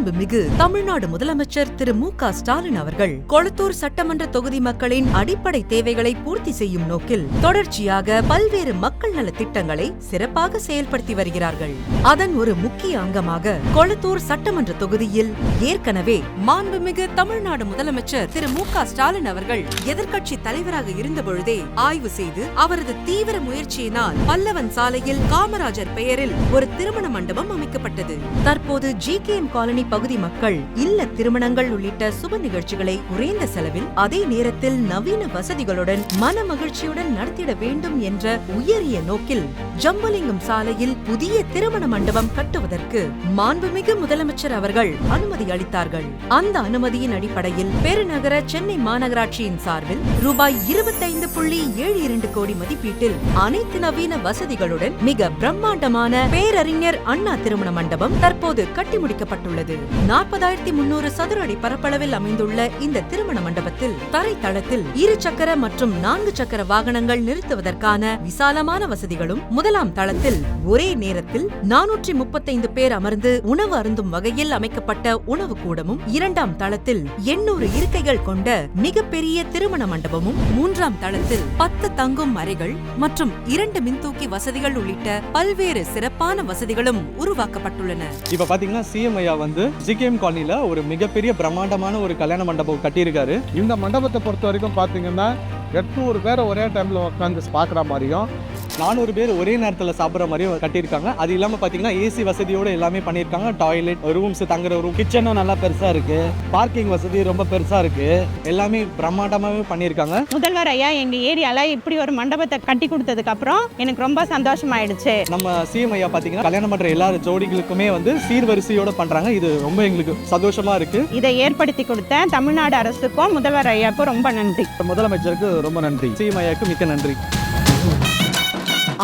மாண்புமிகு தமிழ்நாடு முதலமைச்சர் திரு மு.க. ஸ்டாலின் அவர்கள் கொளத்தூர் சட்டமன்ற தொகுதி மக்களின் அடிப்படை தேவைகளை பூர்த்தி செய்யும் நோக்கில் தொடர்ச்சியாக பல்வேறு மக்கள் நல திட்டங்களை சிறப்பாக செயல்படுத்தி வருகிறார்கள். அதன் ஒரு முக்கிய அங்கமாக கொளத்தூர் சட்டமன்ற தொகுதியில் ஏற்கனவே மாண்புமிகு தமிழ்நாடு முதலமைச்சர் திரு மு.க. ஸ்டாலின் அவர்கள் எதிர்க்கட்சி தலைவராக இருந்தபொழுதே ஆய்வு செய்து அவரது தீவிர முயற்சியினால் பல்லவன் சாலையில் காமராஜர் பெயரில் ஒரு திருமண மண்டபம் அமைக்கப்பட்டது. தற்போது ஜி.கே.எம். காலனி பகுதி மக்கள் இல்ல திருமணங்கள் உள்ளிட்ட சுப நிகழ்ச்சிகளை குறைந்த செலவில் அதே நேரத்தில் நவீன வசதிகளுடன் மன மகிழ்ச்சியுடன் நடத்திட வேண்டும் என்ற உயரிய நோக்கில் ஜம்புலிங்கம் சாலையில் புதிய திருமண மண்டபம் கட்டுவதற்கு மாண்புமிகு முதலமைச்சர் அவர்கள் அனுமதி அளித்தார்கள். அந்த அனுமதியின் அடிப்படையில் பெருநகர சென்னை மாநகராட்சியின் சார்பில் ரூபாய் 25.72 கோடி மதிப்பீட்டில் அனைத்து நவீன வசதிகளுடன் மிக பிரம்மாண்டமான பேரறிஞர் அண்ணா திருமண மண்டபம் தற்போது கட்டி முடிக்கப்பட்டுள்ளது. 40,300 சதுர அடி பரப்பளவில் அமைந்துள்ள இந்த திருமண மண்டபத்தில் தரைத்தளத்தில் 2 சக்கர மற்றும் 4 சக்கர வாகனங்கள் நிறுத்துவதற்கான விசாலமான வசதிகளும், முதலாம் தளத்தில் ஒரே நேரத்தில் 435 பேர் அமர்ந்து உணவு அருந்தும் வகையில் அமைக்கப்பட்ட உணவு கூடமும், 2ஆம் தளத்தில் 800 இருக்கைகள் கொண்ட மிகப்பெரிய திருமண மண்டபமும், 3ஆம் தளத்தில் 10 தங்கும் அறைகள் மற்றும் 2 மின்தூக்கி வசதிகள் உள்ளிட்ட பல்வேறு சிறப்பான வசதிகளும் உருவாக்கப்பட்டுள்ளன. இப்ப பாத்தீங்கன்னா சிஎம் ஐயா வந்து ஜி.கே.எம். காலனில ஒரு மிகப்பெரிய பிரம்மாண்டமான ஒரு கல்யாண மண்டபம் கட்டியிருக்காரு. இந்த மண்டபத்தை பொறுத்த வரைக்கும் பாத்தீங்கன்னா 800 பேரை ஒரே டைம்ல உட்காந்து பாக்குற மாதிரியும் 400 பேர் ஒரே நேரத்தில் சாப்பிட்ற மாதிரியும் கட்டியிருக்காங்க. அது இல்லாமல் பார்த்தீங்கன்னா ஏசி வசதியோடு எல்லாமே பண்ணியிருக்காங்க. டாய்லெட், ரூம்ஸ், தங்குற ரூம், கிச்சனும் நல்லா பெருசாக இருக்கு. பார்க்கிங் வசதி ரொம்ப பெருசாக இருக்கு. எல்லாமே பிரம்மாண்டமாகவே பண்ணியிருக்காங்க. முதல்வர் ஐயா எங்க ஏரியால இப்படி ஒரு மண்டபத்தை கட்டி கொடுத்ததுக்கு அப்புறம் எனக்கு ரொம்ப சந்தோஷமாயிடுச்சு. நம்ம சிஎம் ஐயா பார்த்தீங்கன்னா கல்யாணம் பண்ற எல்லா ஜோடிகளுக்குமே வந்து சீர்வரிசையோட பண்றாங்க. இது ரொம்ப எங்களுக்கு சந்தோஷமா இருக்கு. இதை ஏற்படுத்தி கொடுத்த தமிழ்நாடு அரசுக்கும் முதல்வர் ஐயாவுக்கும் ரொம்ப நன்றி. முதலமைச்சருக்கு ரொம்ப நன்றி. சிஎம் ஐயாவுக்கு மிக்க நன்றி.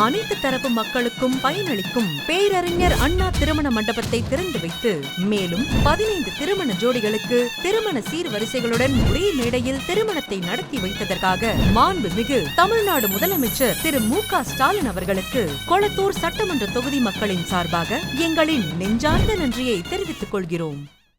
அனைத்து தரப்பு மக்களுக்கும் பயனளிக்கும் பேரறிஞர் அண்ணா திருமண மண்டபத்தை திறந்து வைத்து மேலும் 15 திருமண ஜோடிகளுக்கு திருமண சீர்வரிசைகளுடன் ஒரே மேடையில் திருமணத்தை நடத்தி வைத்ததற்காக மாண்புமிகு தமிழ்நாடு முதலமைச்சர் திரு மு.க. ஸ்டாலின் அவர்களுக்கு கொளத்தூர் சட்டமன்ற தொகுதி மக்களின் சார்பாக எங்களின் நெஞ்சார்ந்த நன்றியை தெரிவித்துக் கொள்கிறோம்.